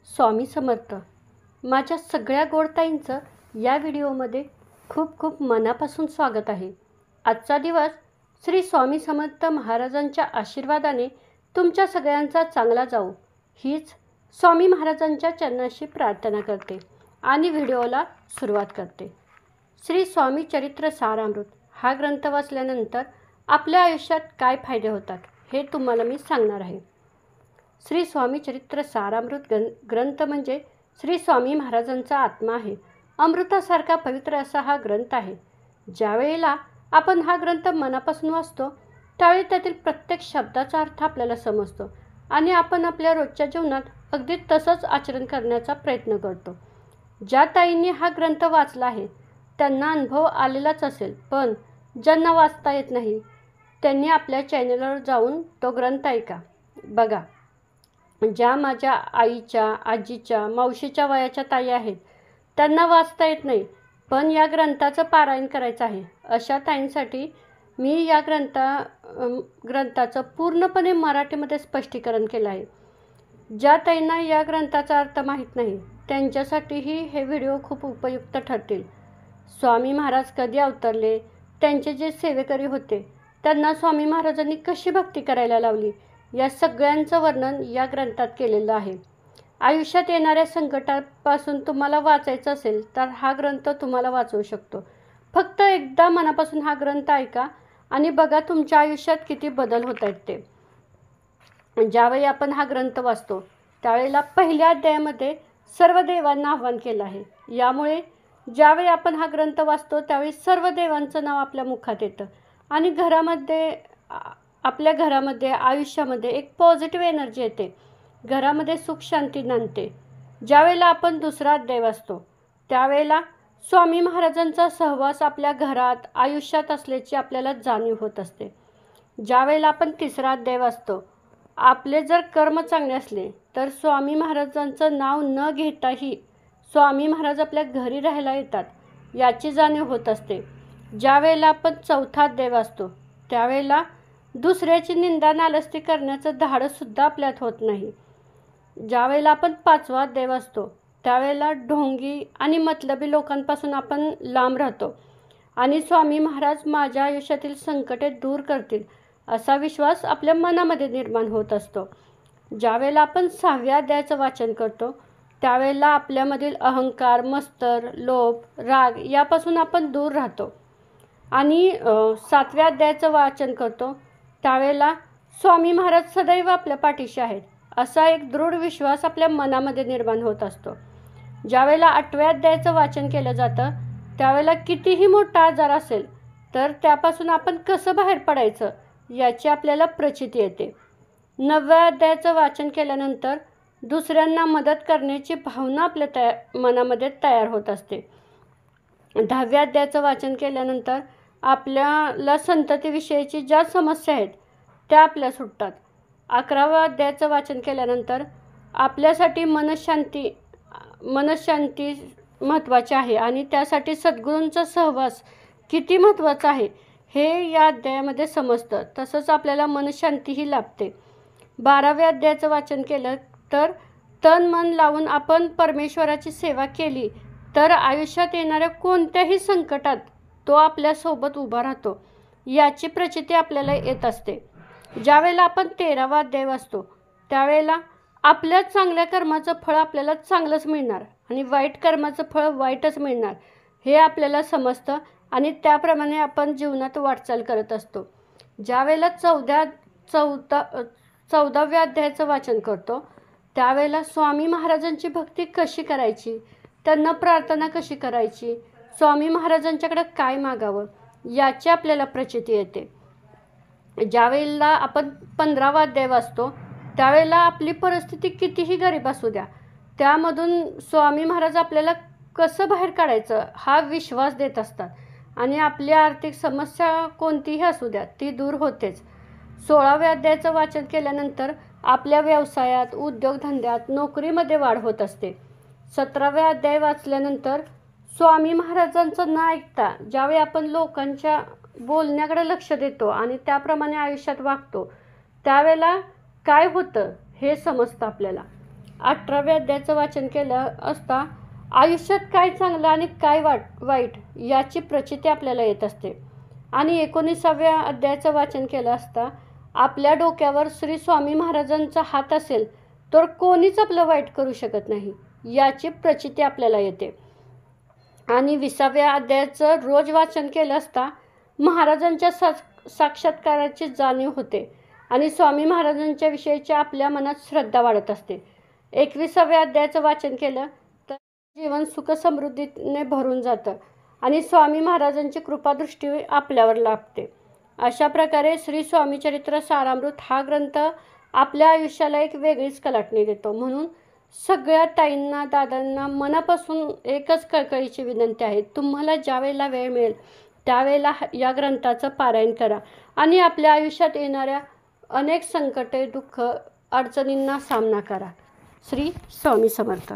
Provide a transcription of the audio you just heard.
स्वामी समर्थ. माझ्या सगळ्या गोडताईंचं या व्हिडिओमध्ये खूप खूप मनापासून स्वागत आहे. आजचा दिवस श्री स्वामी समर्थ महाराजांच्या आशीर्वादाने तुमच्या सगळ्यांचा चांगला जाऊ हीच स्वामी महाराजांच्या चरणाशी प्रार्थना करते आणि व्हिडिओला सुरुवात करते. श्री स्वामी चरित्र सारामृत हा ग्रंथ वाचल्यानंतर आपल्या आयुष्यात काय फायदे होतात हे तुम्हाला मी सांगणार आहे. श्री स्वामी चरित्र सारामृत ग्रंथ म्हणजे श्री स्वामी महाराजांचा आत्मा आहे. अमृतासारखा पवित्र असा हा ग्रंथ आहे. ज्यावेळेला आपण हा ग्रंथ मनापासून वाचतो त्यावेळी त्यातील प्रत्येक शब्दाचा अर्थ आपल्याला समजतो आणि आपण आपल्या रोजच्या जीवनात अगदी तसंच आचरण करण्याचा प्रयत्न करतो. ज्या ताईंनी हा ग्रंथ वाचला आहे त्यांना अनुभव आलेलाच असेल, पण ज्यांना वाचता येत नाही त्यांनी आपल्या चॅनलवर जाऊन तो ग्रंथ ऐका. बघा, ज्या माझ्या आईच्या, आजीच्या, मावशीच्या वयाच्या ताई आहेत त्यांना वाचता येत नाही पण या ग्रंथाचं पारायण करायचं आहे, अशा ताईंसाठी मी या ग्रंथाचं पूर्णपणे मराठीमध्ये स्पष्टीकरण केलं आहे. ज्या ताईंना या ग्रंथाचा अर्थ माहीत नाही त्यांच्यासाठीही हे व्हिडिओ खूप उपयुक्त ठरतील. स्वामी महाराज कधी अवतरले, त्यांचे जे सेवेकरी होते त्यांना स्वामी महाराजांनी कशी भक्ती करायला लावली, या सगळ्यांचं वर्णन या ग्रंथात केलेलं आहे. आयुष्यात येणाऱ्या संकटापासून तुम्हाला वाचायचं असेल तर हा ग्रंथ तुम्हाला वाचवू शकतो. फक्त एकदा मनापासून हा ग्रंथ ऐका आणि बघा तुमच्या आयुष्यात किती बदल होत आहेत ते. ज्यावेळी आपण हा ग्रंथ वाचतो त्यावेळेला पहिल्या अध्यायामध्ये सर्व देवांना आव्हान केलं आहे. यामुळे ज्यावेळी आपण हा ग्रंथ वाचतो त्यावेळी सर्व देवांचं नाव आपल्या मुखात येतं आणि आपल्या घरामध्ये, आयुष्यामध्ये एक पॉझिटिव्ह एनर्जी येते. घरामध्ये सुख शांती नांदते. ज्यावेळेला आपण दुसरा अध्याय वाचतो त्यावेळेला स्वामी महाराजांचा सहवास आपल्या घरात, आयुष्यात असल्याची आपल्याला जाणीव होत असते. ज्यावेळेला आपण तिसरा अध्याय वाचतो, आपले जर कर्म चांगले असले तर स्वामी महाराजांचं नाव न घेताही स्वामी महाराज आपल्या घरी राहायला येतात याची जाणीव होत असते. ज्यावेळेला आपण चौथा अध्याय वाचतो त्यावेळेला दुसऱ्याची निंदा नालस्ती करण्याचं धाडससुद्धा आपल्यात होत नाही. ज्यावेळेला आपण पाचवा अध्याय वाचतो त्यावेळेला ढोंगी आणि मतलबी लोकांपासून आपण लांब राहतो आणि स्वामी महाराज माझ्या आयुष्यातील संकटे दूर करतील असा विश्वास आपल्या मनामध्ये निर्माण होत असतो. ज्यावेळेला आपण सहाव्या अध्यायाचं वाचन करतो त्यावेळेला आपल्यामधील अहंकार, मत्सर, लोभ, राग यापासून आपण दूर राहतो आणि सातव्या अध्यायाचं वाचन करतो त्यावेळेला स्वामी महाराज सदैव आपल्या पाठीशी आहेत असा एक दृढ विश्वास आपल्या मनामध्ये निर्माण होत असतो. ज्यावेळेला आठव्या अध्यायाचं वाचन केलं जातं त्यावेळेला कितीही मोठा आजार असेल तर त्यापासून आपण कसं बाहेर पडायचं याची आपल्याला प्रचिती येते. नवव्या अध्यायाचं वाचन केल्यानंतर दुसऱ्यांना मदत करण्याची भावना आपल्या मनामध्ये तयार होत असते. दहाव्या अध्यायाचं वाचन केल्यानंतर आपल्याला संततीविषयीची ज्या समस्या आहेत त्या आपल्या सुटतात. 11व्या अध्यायाचं वाचन केल्यानंतर आपल्यासाठी मनशांती महत्त्वाची आहे आणि त्यासाठी सद्गुरूंचा सहवास किती महत्त्वाचा आहे हे या अध्यायामध्ये समजतं. तसंच आपल्याला मनशांतीही लाभते. 12व्या अध्यायाचं वाचन केलं तर तन मन लावून आपण परमेश्वराची सेवा केली तर आयुष्यात येणाऱ्या कोणत्याही संकटात तो आपल्यासोबत उभा राहतो याची प्रचिती आपल्याला येत असते. ज्यावेळेला आपण 13वा अध्याय वाचतो त्यावेळेला आपल्या चांगल्या कर्माचं फळ आपल्याला चांगलंच मिळणार आणि वाईट कर्माचं फळ वाईटच मिळणार हे आपल्याला समजतं आणि त्याप्रमाणे आपण जीवनात वाटचाल करत असतो. ज्यावेळेला 14व्या अध्यायाचं वाचन करतो त्यावेळेला स्वामी महाराजांची भक्ती कशी करायची, त्यांना प्रार्थना कशी करायची, स्वामी महाराजांच्याकडे काय मागावं याची आपल्याला प्रचिती येते. ज्यावेळेला आपण 15वा अध्याय वाचतो त्यावेळेला आपली परिस्थिती कितीही गरीब असू द्या त्यामधून स्वामी महाराज आपल्याला कसं बाहेर काढायचं हा विश्वास देत असतात आणि आपली आर्थिक समस्या कोणतीही असू द्या ती दूर होतेच. 16व्या अध्यायाचं वाचन केल्यानंतर आपल्या व्यवसायात, उद्योगधंद्यात, नोकरीमध्ये वाढ होत असते. 17व्या अध्याय वाचल्यानंतर स्वामी महाराजांचं न ऐकता ज्यावेळी आपण लोकांच्या बोलण्याकडे लक्ष देतो आणि त्याप्रमाणे आयुष्यात वागतो त्यावेळेला काय होतं हे समजतं आपल्याला. 18व्या अध्यायाचं वाचन केलं असता आयुष्यात काय चांगलं आणि काय वाईट याची प्रचिती आपल्याला येत असते. आणि 19व्या अध्यायाचं वाचन केलं असता आपल्या डोक्यावर श्री स्वामी महाराजांचा हात असेल तर कोणीच आपलं वाईट करू शकत नाही याची प्रचिती आपल्याला येते. आणि 20व्या अध्यायाचं रोज वाचन केलं असता महाराजांच्या साक्षात्काराची जाणीव होते आणि स्वामी महाराजांच्या विषयीची आपल्या मनात श्रद्धा वाढत असते. 21व्या अध्यायाचं वाचन केलं तर जीवन सुख समृद्धीने भरून जातं आणि स्वामी महाराजांची कृपादृष्टी आपल्यावर लाभते. अशा प्रकारे श्री स्वामी चरित्र सारामृत हा ग्रंथ आपल्या आयुष्याला एक वेगळीच कलाटणी देतो. म्हणून सगळ्या ताईंना, दादांना मनापासून एकच कळकळीची विनंती आहे, तुम्हाला ज्यावेळेला वेळ मिळेल त्यावेळेला या ग्रंथाचं पारायण करा आणि आपल्या आयुष्यात येणाऱ्या अनेक संकटे, दुःख, अडचणींना सामना करा. श्री स्वामी समर्थ.